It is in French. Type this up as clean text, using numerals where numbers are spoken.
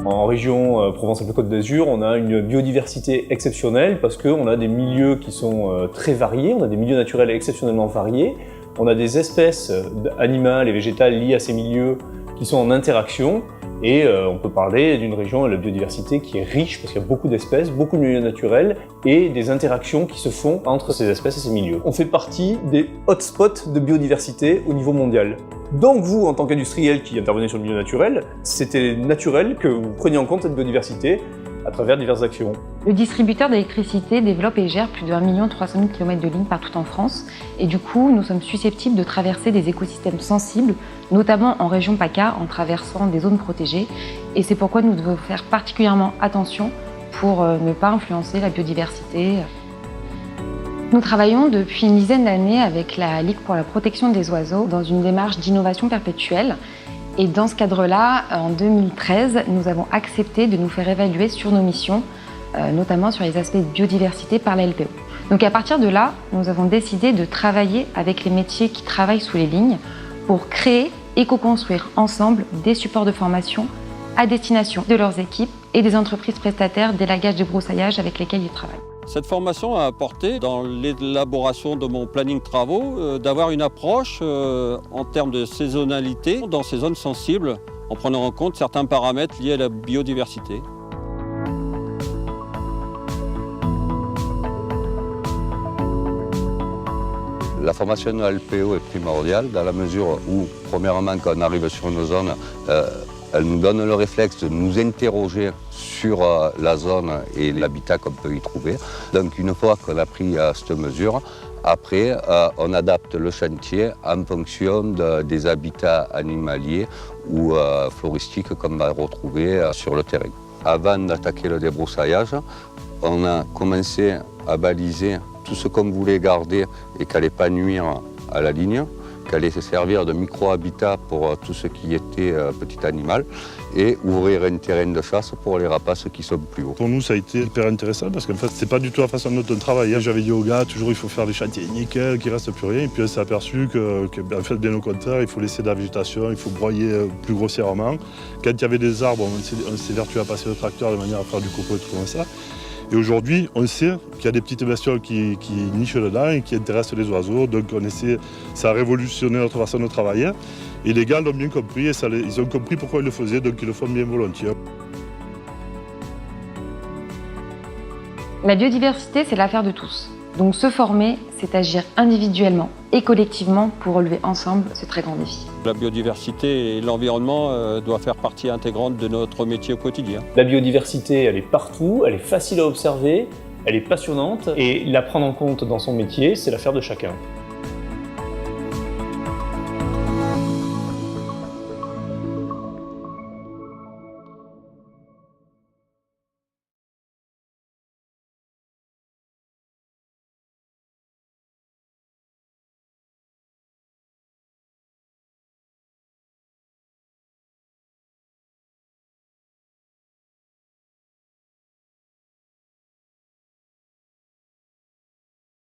En région Provence-Alpes-Côte d'Azur, on a une biodiversité exceptionnelle parce qu'on a des milieux qui sont très variés, on a des milieux naturels exceptionnellement variés, on a des espèces animales et végétales liées à ces milieux qui sont en interaction et on peut parler d'une région à la biodiversité qui est riche parce qu'il y a beaucoup d'espèces, beaucoup de milieux naturels et des interactions qui se font entre ces espèces et ces milieux. On fait partie des hotspots de biodiversité au niveau mondial. Donc vous, en tant qu'industriel qui intervenez sur le milieu naturel, c'était naturel que vous preniez en compte cette biodiversité à travers diverses actions. Le distributeur d'électricité développe et gère plus de 1 300 000 km de lignes partout en France. Et du coup, nous sommes susceptibles de traverser des écosystèmes sensibles, notamment en région PACA, en traversant des zones protégées. Et c'est pourquoi nous devons faire particulièrement attention pour ne pas influencer la biodiversité. Nous travaillons depuis une dizaine d'années avec la Ligue pour la protection des oiseaux dans une démarche d'innovation perpétuelle. Et dans ce cadre-là, en 2013, nous avons accepté de nous faire évaluer sur nos missions, notamment sur les aspects de biodiversité par la LPO. Donc à partir de là, nous avons décidé de travailler avec les métiers qui travaillent sous les lignes pour créer et co-construire ensemble des supports de formation à destination de leurs équipes et des entreprises prestataires d'élagage de broussaillage avec lesquelles ils travaillent. Cette formation a apporté dans l'élaboration de mon planning travaux d'avoir une approche en termes de saisonnalité dans ces zones sensibles en prenant en compte certains paramètres liés à la biodiversité. La formation de LPO est primordiale dans la mesure où, premièrement, quand on arrive sur une zone, elle nous donne le réflexe de nous interroger sur la zone et l'habitat qu'on peut y trouver. Donc une fois qu'on a pris cette mesure, après on adapte le chantier en fonction des habitats animaliers ou floristiques qu'on va retrouver sur le terrain. Avant d'attaquer le débroussaillage, on a commencé à baliser tout ce qu'on voulait garder et qui n'allait pas nuire à la ligne, qui allait se servir de micro-habitat pour tout ce qui était petit animal et ouvrir un terrain de chasse pour les rapaces qui sont plus hauts. Pour nous, ça a été hyper intéressant parce qu'en fait, c'est pas du tout la façon dont on travaille. J'avais dit aux gars, toujours il faut faire des chantiers nickel, qu'il ne reste plus rien. Et puis on s'est aperçu que en fait, bien au contraire, il faut laisser de la végétation, il faut broyer plus grossièrement. Quand il y avait des arbres, on s'est vertu à passer le tracteur de manière à faire du copeau et tout comme ça. Et aujourd'hui, on sait qu'il y a des petites bestioles qui nichent dedans et qui intéressent les oiseaux. Donc ça a révolutionné notre façon de travailler. Et les gars l'ont bien compris et ils ont compris pourquoi ils le faisaient, donc ils le font bien volontiers. La biodiversité, c'est l'affaire de tous. Donc se former, c'est agir individuellement et collectivement pour relever ensemble ce très grand défi. La biodiversité et l'environnement doivent faire partie intégrante de notre métier au quotidien. La biodiversité, elle est partout, elle est facile à observer, elle est passionnante et la prendre en compte dans son métier, c'est l'affaire de chacun.